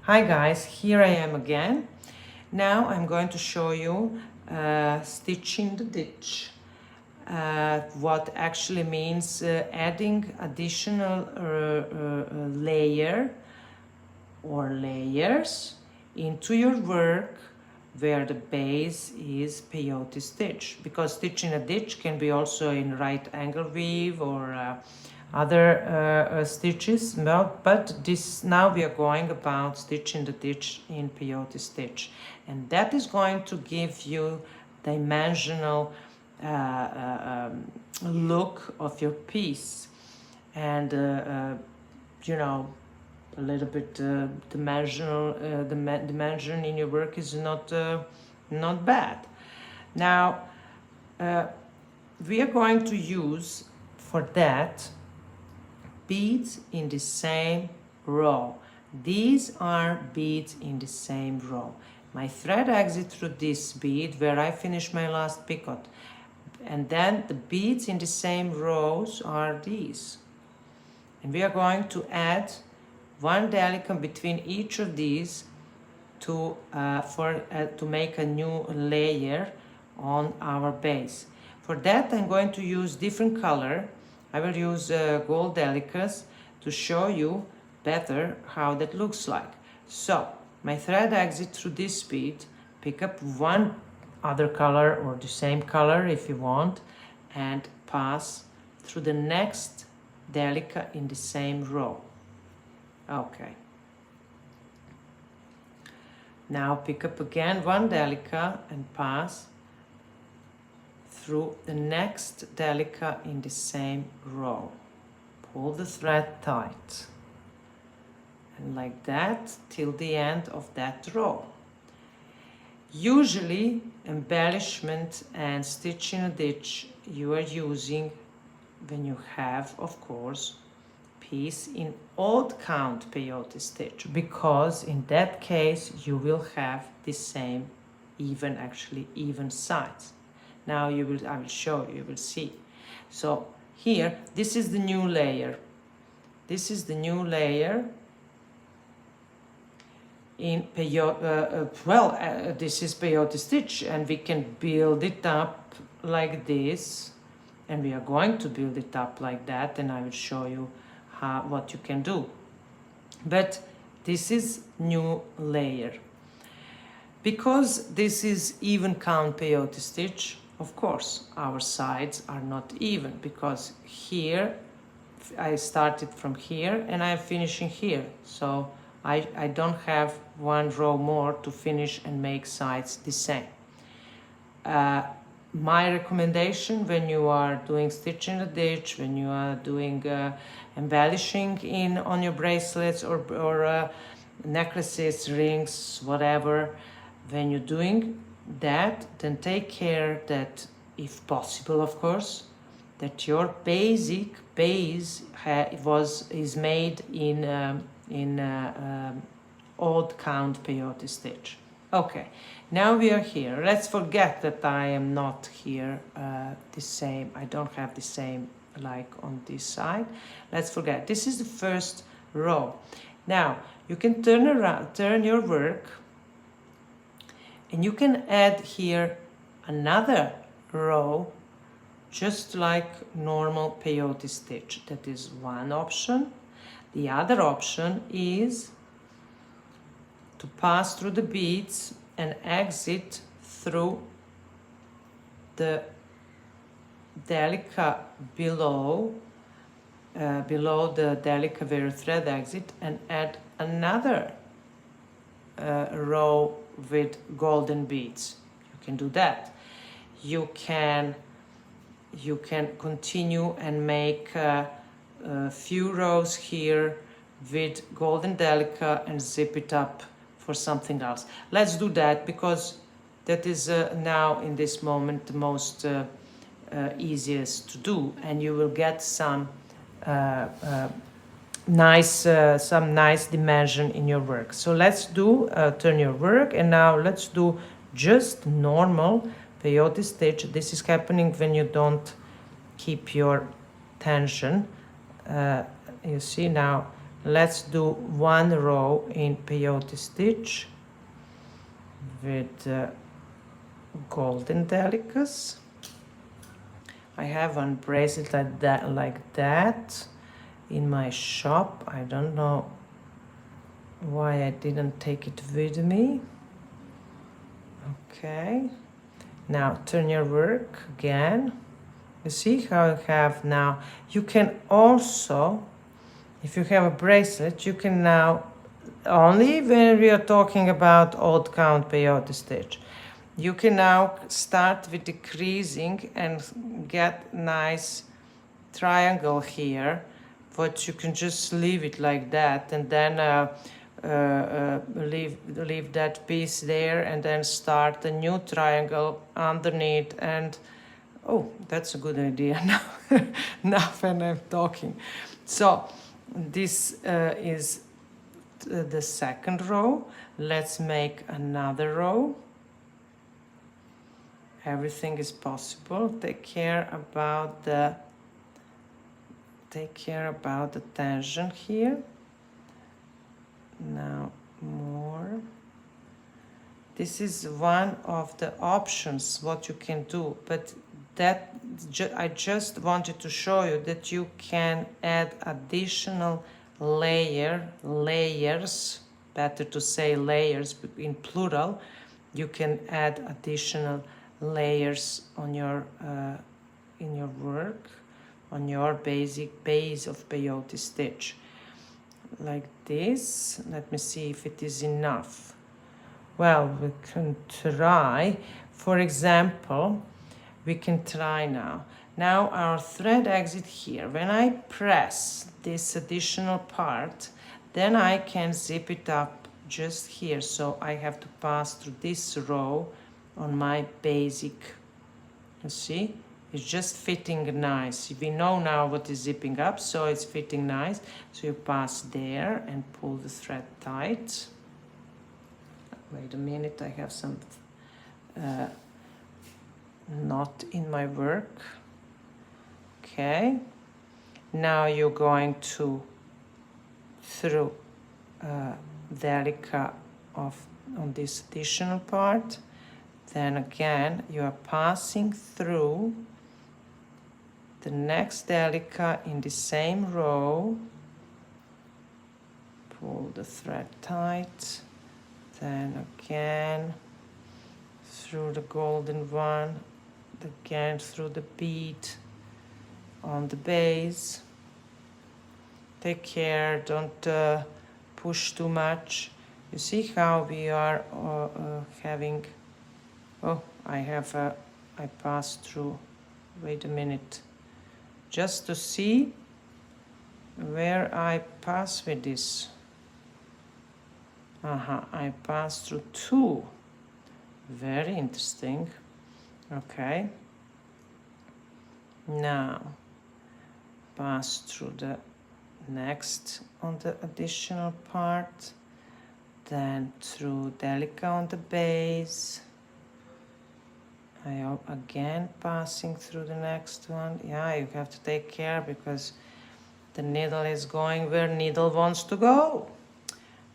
Hi guys, here I am again. Now I'm going to show you stitching the ditch. What actually means adding additional layer or layers into your work where the base is peyote stitch, because stitching a ditch can be also in right angle weave or other stitches, but this now we are going about stitching the ditch in peyote stitch, and that is going to give you dimensional look of your piece, and you know, a little bit dimensional. Dimension in your work is not bad. Now we are going to use for that beads in the same row. These are beads in the same row. My thread exit through this bead where I finish my last picot, and then the beads in the same rows are these, and we are going to add one delicate between each of these to make a new layer on our base. For that I'm going to use different color. I will use gold delicates to show you better how that looks like. So my thread exit through this bead, pick up one other color or the same color if you want, and pass through the next delicate in the same row. Okay. Now pick up again one delicate and pass through the next delicate in the same row. Pull the thread tight, and like that till the end of that row. Usually embellishment and stitching a ditch you are using when you have, of course, piece in odd count peyote stitch, because in that case you will have the same even sides. Now I will show you, you will see. So here, this is the new layer. This is the new layer in peyote. This is peyote stitch, and we can build it up like this, and we are going to build it up like that, and I will show you what you can do. But this is new layer. Because this is even count peyote stitch, of course our sides are not even, because here I started from here and I'm finishing here, so I don't have one row more to finish and make sides the same. My recommendation when you are doing stitching a ditch, when you are doing embellishing on your bracelets or necklaces, rings, whatever, when you're doing that, then take care that, if possible of course, that your basic base is made in odd count peyote stitch. Okay, now we are here. Let's forget that I am not here the same. I don't have the same like on this side. Let's forget. This is the first row. Now you can turn your work, and you can add here another row just like normal peyote stitch. That is one option. The other option is to pass through the beads and exit through the delicate below the delicate where thread exit, and add another row with golden beads. You can do that. You can continue and make a few rows here with golden delicate and zip it up for something else. Let's do that, because that is now in this moment the most easiest to do, and you will get some nice dimension in your work. So let's do turn your work, and now let's do just normal peyote stitch. This is happening when you don't keep your tension. You see, now Let's do one row in peyote stitch with golden delicas. I have one bracelet like that in my shop. I don't know why I didn't take it with me. Okay, now turn your work again. You see how you have now, you can also, if you have a bracelet, you can now, only when we are talking about odd count peyote stitch, you can now start with decreasing and get nice triangle here, but you can just leave it like that, and then leave that piece there, and then start a new triangle underneath. And oh, that's a good idea now. Now when I'm talking. So this is the second row. Let's make another row. Everything is possible. Take care about the tension here. Now more. This is one of the options what you can do, but that I just wanted to show you that you can add additional layers, better to say layers in plural. You can add additional layers on your in your work, on your basic base of peyote stitch, like this. Let me see if it is enough. Well, we can try. For example, we can try now. Now our thread exit here. When I press this additional part, then I can zip it up just here. So I have to pass through this row on my basic. You see? It's just fitting nice. We know now what is zipping up, so it's fitting nice. So you pass there and pull the thread tight. Wait a minute, I have some knot in my work. Okay. Now you're going to through delica on this additional part. Then again, you are passing through the next delica in the same row. Pull the thread tight. Then again through the golden one, again through the bead on the base. Take care, don't push too much. You see how we are having, oh, I passed through, wait a minute, just to see where I pass with this. I passed through two. Very interesting. Okay. Now, pass through the next on the additional part. Then through delica on the base. I am again passing through the next one. Yeah, you have to take care because the needle is going where needle wants to go.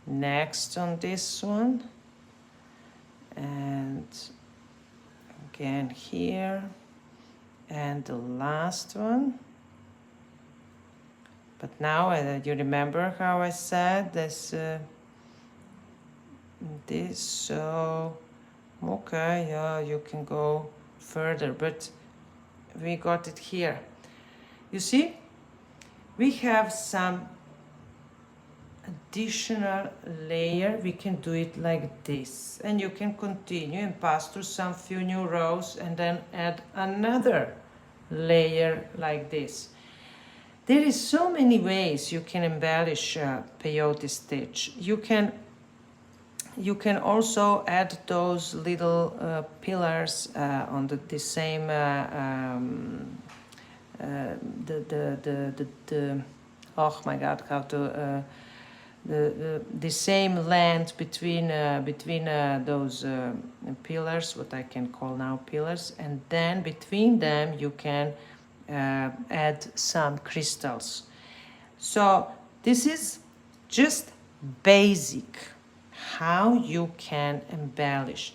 Next on this one, and again here, and the last one. But now you remember how I said this, so okay, yeah, you can go further, but we got it here. You see, we have some additional layer. We can do it like this, and you can continue and pass through some few new rows and then add another layer like this. There is so many ways you can embellish peyote stitch. You can also add those little pillars on the same oh my god, how to the same length between those pillars, what I can call now pillars, and then between them you can add some crystals. So this is just basic how you can embellish.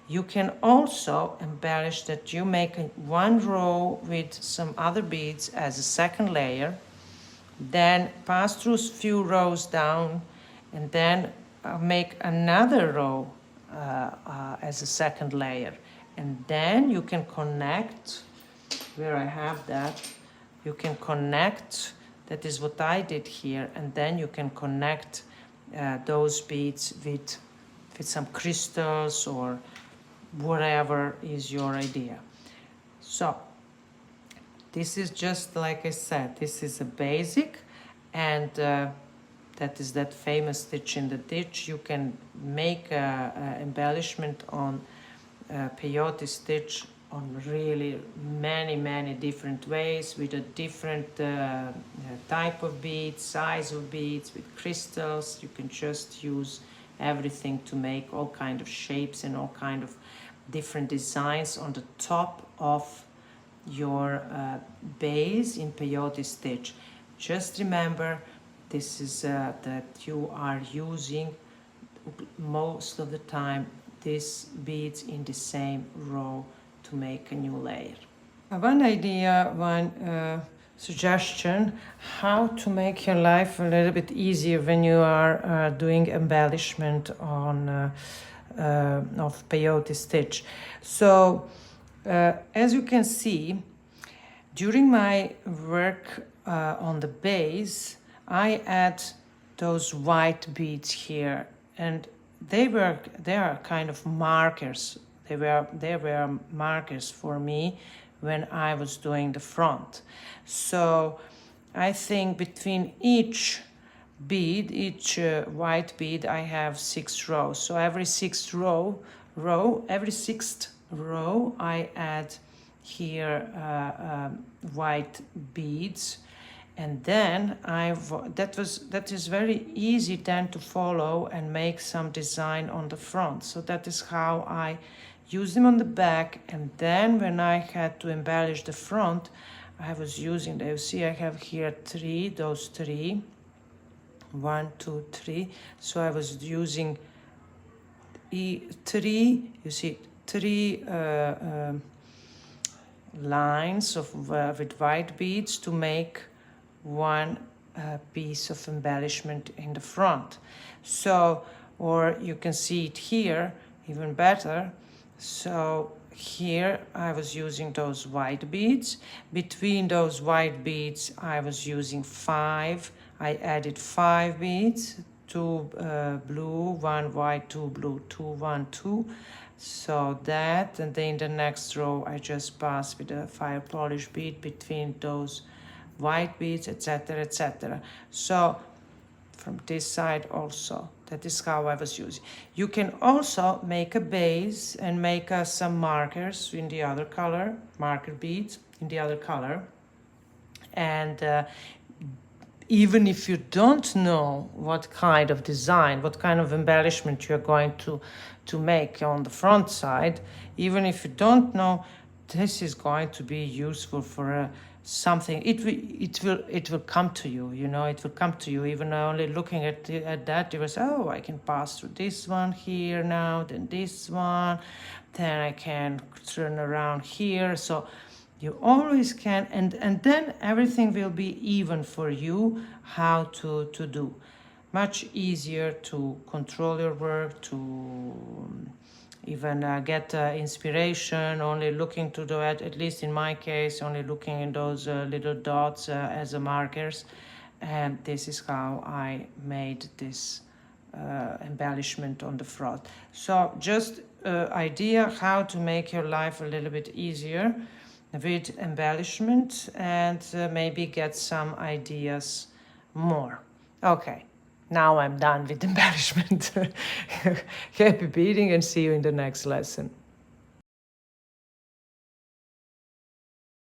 You can also embellish that you make one row with some other beads as a second layer, then pass through a few rows down, and then make another row as a second layer. And then you can connect, where I have that, you can connect, that is what I did here, and then you can connect those beads with some crystals or whatever is your idea. So this is just like I said, this is a basic, and that is that famous stitch in the ditch. You can make a embellishment on peyote stitch on really many different ways, with a different type of beads, size of beads, with crystals. You can just use everything to make all kind of shapes and all kind of different designs on the top of your base in peyote stitch. Just remember, this is that you are using most of the time these beads in the same row to make a new layer. One idea, one suggestion, how to make your life a little bit easier when you are doing embellishment on of peyote stitch. So as you can see, during my work on the base, I add those white beads here, and they are kind of markers. They were markers for me when I was doing the front. So I think between each bead, each white bead, I have 6 rows. So every sixth row, I add here white beads, and then that is very easy then to follow and make some design on the front. So that is how I use them on the back, and then when I had to embellish the front, I was using, you see I have here those three, 1, 2, 3. So I was using three, you see, 3 lines of with white beads to make one piece of embellishment in the front. So, or you can see it here even better. So here I was using those white beads. Between those white beads I was using 5. I added 5 beads, 2 blue, 1 white, 2 blue, 2, 1, 2. So that, and then in the next row I just pass with a fire polish bead between those white beads, etc., etc. So from this side also, that is how I was using. You can also make a base and make some markers in the other color, marker beads in the other color. And even if you don't know what kind of design, what kind of embellishment you're going to make on the front side, even if you don't know, this is going to be useful for something. It will come to you, you know, it will come to you. Even only looking at that, you will say, oh, I can pass through this one here now, then this one, then I can turn around here. So you always can, and then everything will be even for you how to do. Much easier to control your work, to even get inspiration, only looking to do it, at least in my case, only looking in those little dots as markers. And this is how I made this embellishment on the front. So just idea how to make your life a little bit easier with embellishment, and maybe get some ideas more. Okay, now I'm done with embellishment. Happy beading, and see you in the next lesson.